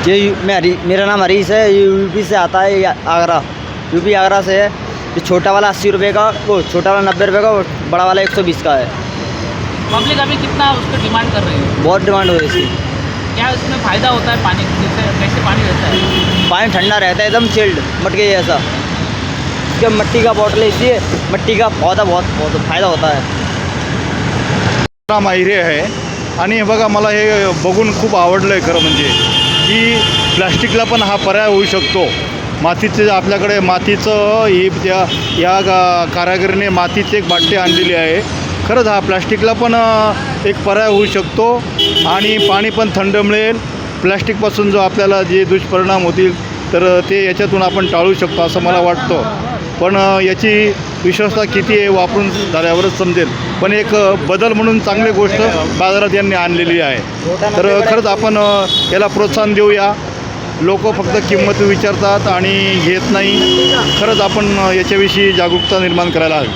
मेरा नाम हरीश है। ये यूपी से आता है, आगरा, यूपी आगरा से है। ये छोटा वाला 80 रुपये का, वो छोटा वाला 90 रुपये का, और बड़ा वाला 120 का है। पब्लिक अभी कितना उसको डिमांड कर रही है? बहुत डिमांड हो रही है इसकी। क्या इसमें फ़ायदा होता है पानी से? कैसे पानी रहता है? पानी ठंडा रहता है, एकदम चिल्ड, मटके जैसा। इसके मिट्टी का बॉटल है, इसलिए मिट्टी का पौधा बहुत फ़ायदा होता है। नाम आहिरे आहे आणि बघा मला हे बघून खूप आवडलं आहे खरं म्हणजे की प्लॅस्टिकला पण हा पर्याय होऊ शकतो। मातीचे आपल्याकडे मातीचं ही या कारागिरीने मातीची एक बाटली आणलेली आहे। खरंच हा प्लॅस्टिकला पण एक पर्याय होऊ शकतो आणि पाणी पण थंड मिळेल। प्लॅस्टिकपासून जो आपल्याला जे दुष्परिणाम होतील तर ते याच्यातून आपण टाळू शकतो असं मला वाटतं। पण याची विश्वासता किती आहे वापरून झाल्यावरच समजेल। पण एक बदल म्हणून चांगली गोष्ट बाजारात यांनी आणलेली आहे। तर खरंच आपण याला प्रोत्साहन देऊया। लोक फक्त किंमत विचारतात आणि घेत नाही। खरंच आपण याच्याविषयी जागरूकता निर्माण करायला हवी।